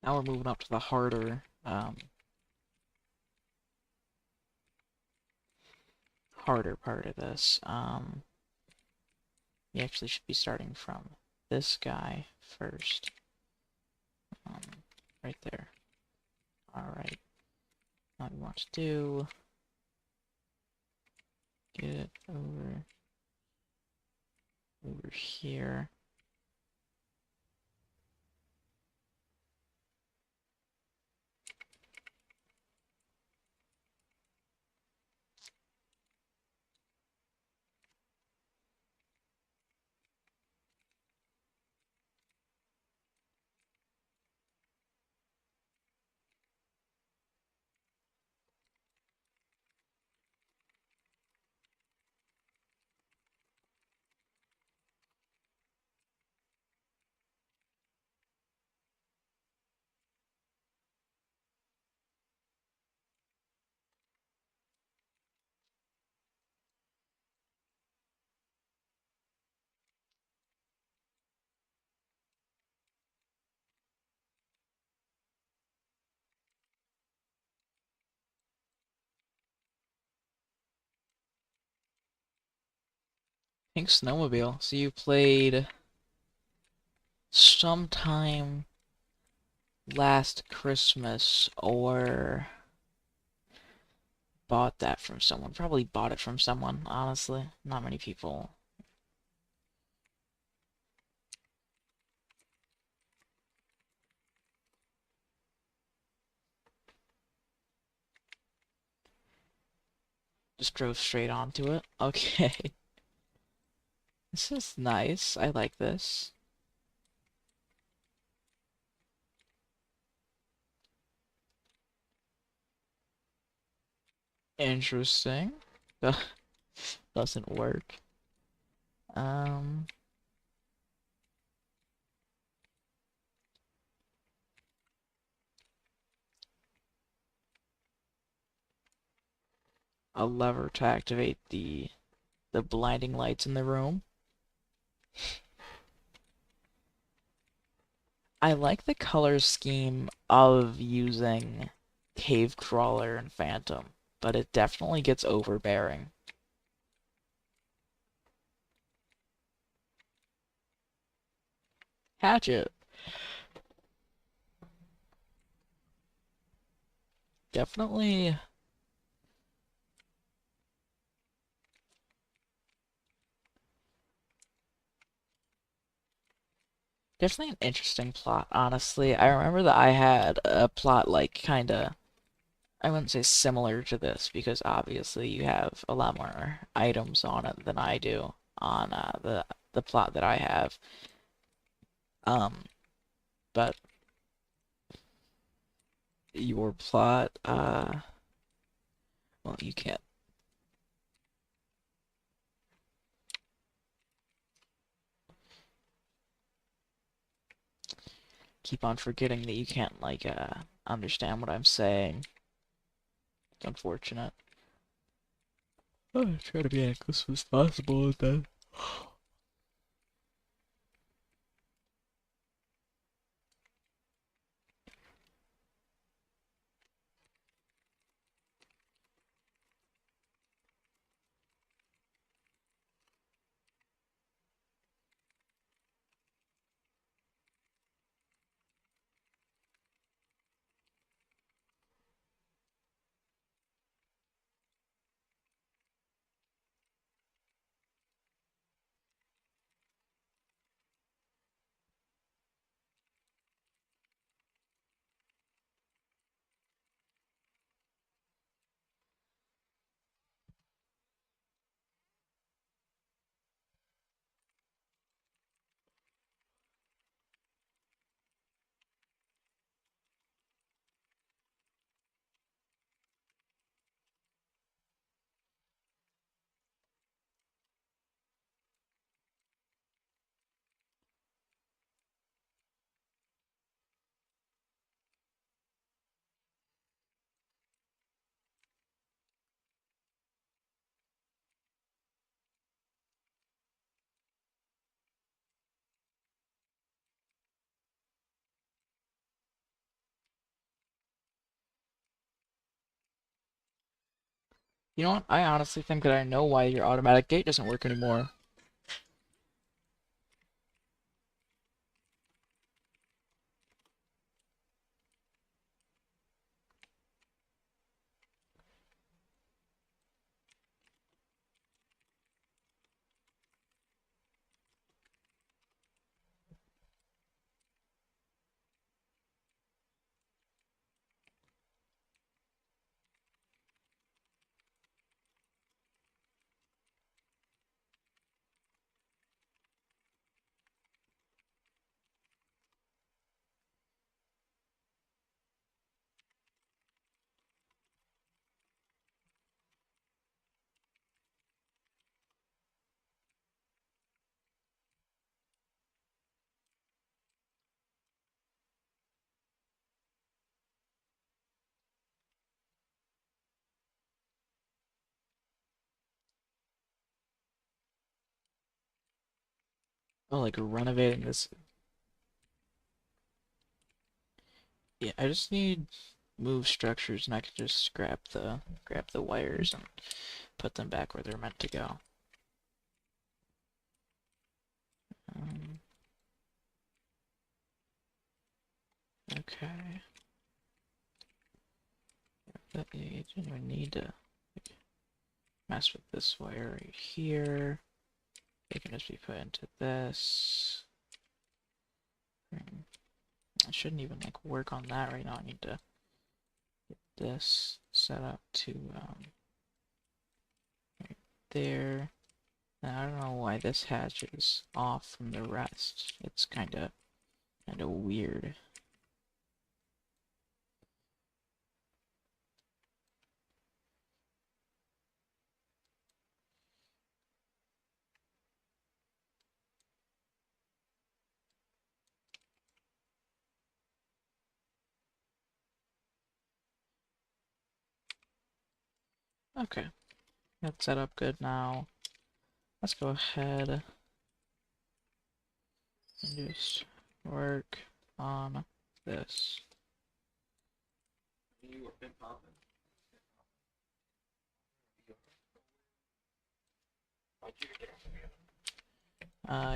Speaker 1: Now we're moving up to the harder part of this. We actually should be starting from this guy first. Um, right there. Alright. Now we want to do... Get it over here. Pink Snowmobile. So you played sometime last Christmas or bought that from someone. Probably bought it from someone, honestly. Not many people. Just drove straight onto it. Okay. This is nice. I like this. Interesting. Doesn't work. Um, a lever to activate the blinding lights in the room. I like the color scheme of using Cave Crawler and Phantom, but it definitely gets overbearing. Hatchet. definitely definitely an interesting plot, honestly. I remember that I had a plot like kinda I wouldn't say similar to this because obviously you have a lot more items on it than I do on the plot that I have. Um, but your plot, well, you can't keep on forgetting that you can't like understand what I'm saying. It's unfortunate. I try to be as close as possible with that. You know what? I honestly think that I know why your automatic gate doesn't work anymore. Oh, like renovating this. Yeah, I just need move structures, and I can just grab the wires and put them back where they're meant to go. Um, okay. But you don't need to like, mess with this wire right here. It can just be put into this. I shouldn't even like work on that right now. I need to get this set up to right there. And I don't know why this hatch is off from the rest. It's kinda weird. Okay, that's set up good now. Let's go ahead and just work on this.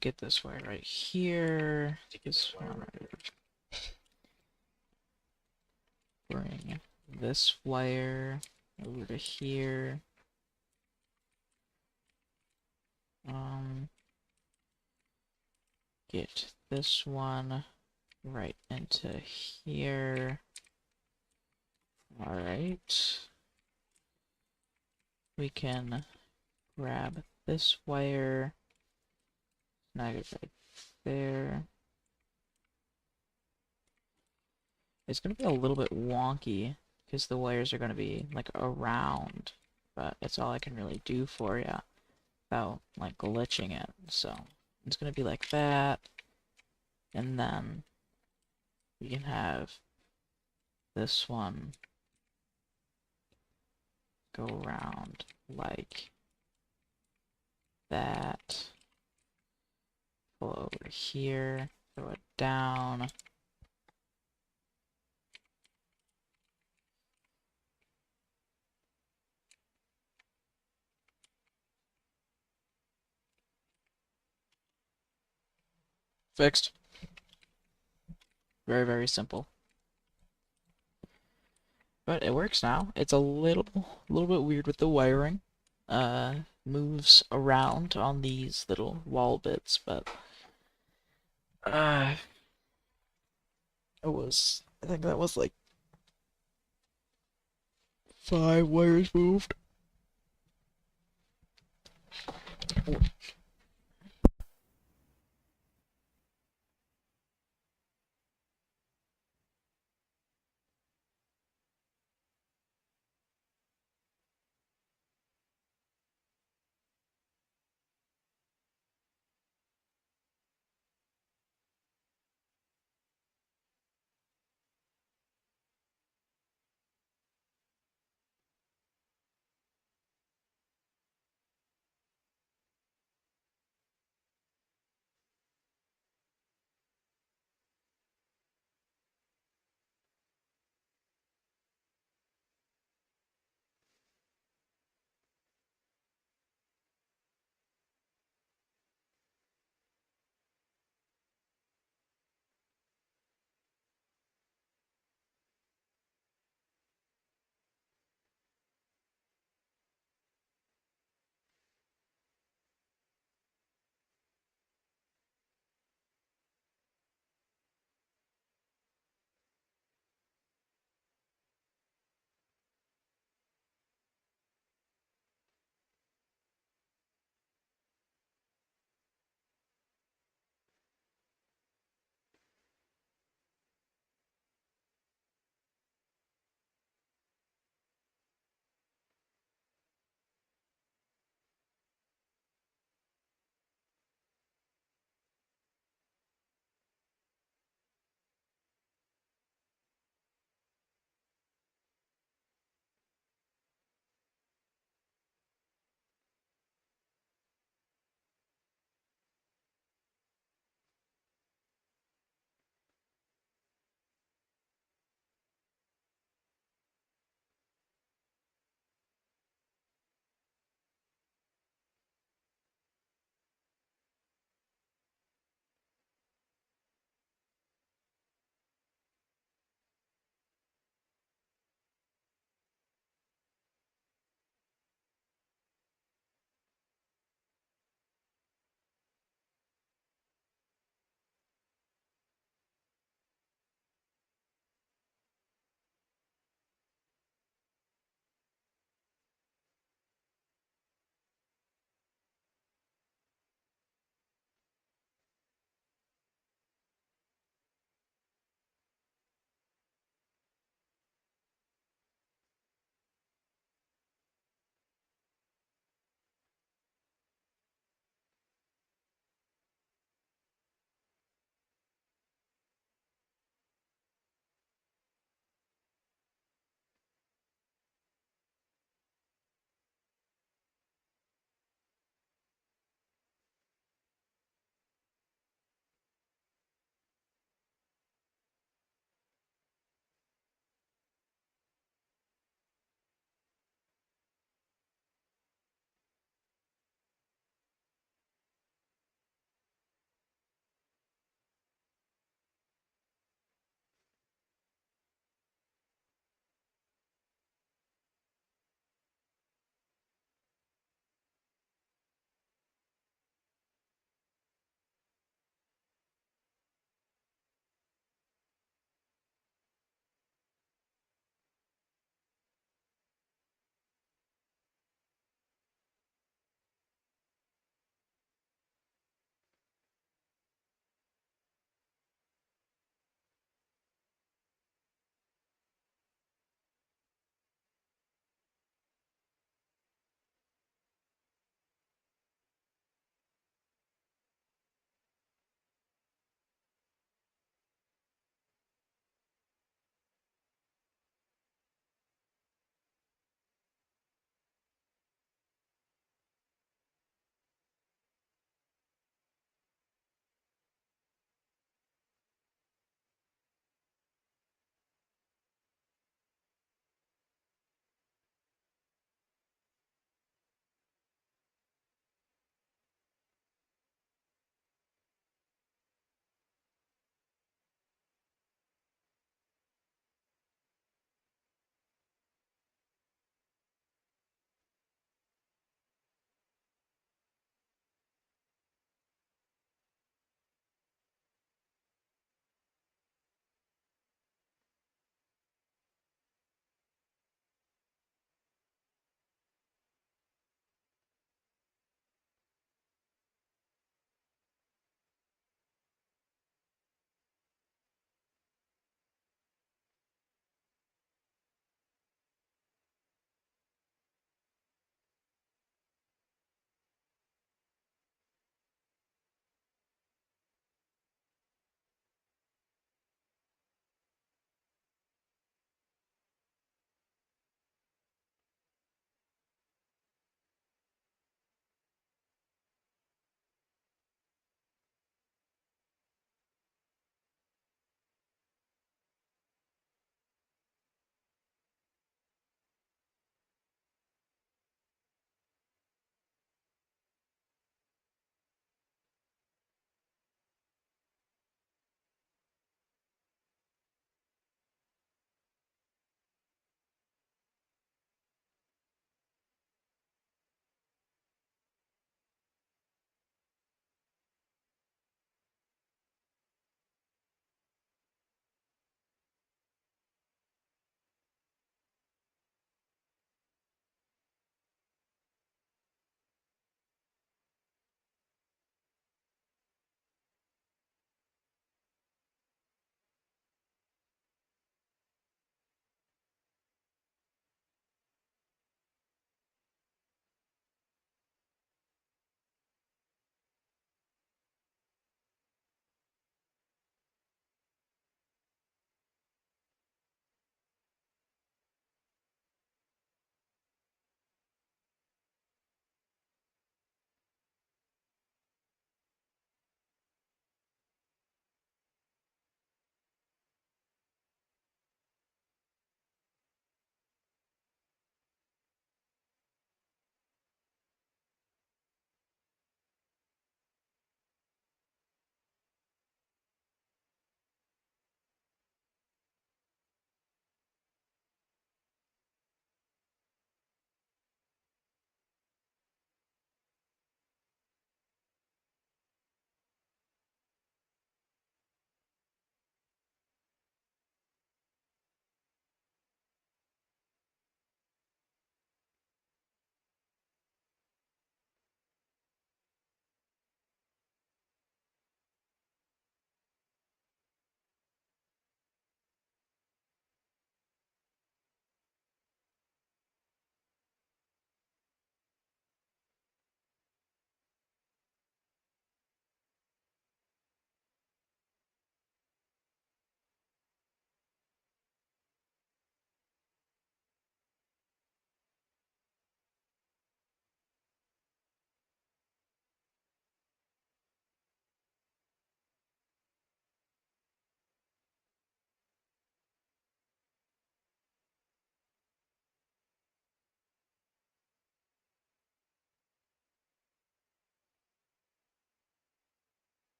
Speaker 1: Get this way right here. This one right. Bring this wire over to here. Get this one right into here. Alright. We can grab this wire, snag it right there. It's going to be a little bit wonky because the wires are going to be like around, but that's all I can really do for you without like glitching it. So it's going to be like that, and then we can have this one go around like that. Pull over here, throw it down. Fixed. Very, very simple. But it works now. It's a little bit weird with the wiring. Moves around on these little wall bits, but uh, I think that was like 5 wires moved.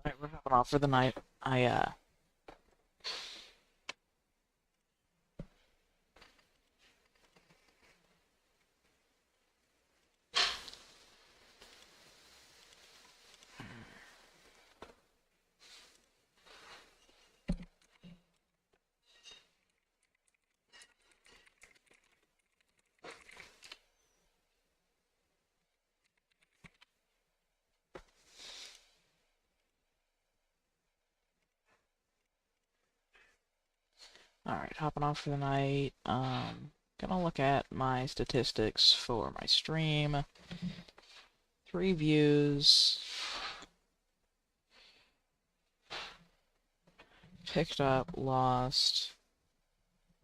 Speaker 1: Alright, we're hopping off for the night. Alright, hopping off for the night. Gonna look at my statistics for my stream. 3 views. Picked up, lost.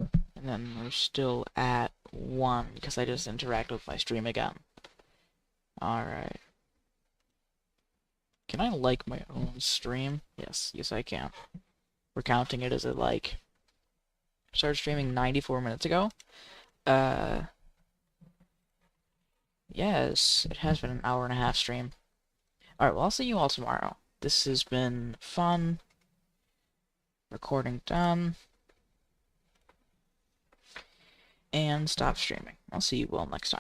Speaker 1: And then we're still at 1 because I just interacted with my stream again. Alright. Can I like my own stream? Yes, yes I can. We're counting it as a like. Started streaming 94 minutes ago. Yes, it has been an hour and a half stream. Alright, well I'll see you all tomorrow. This has been fun. Recording done. And stop streaming. I'll see you all next time.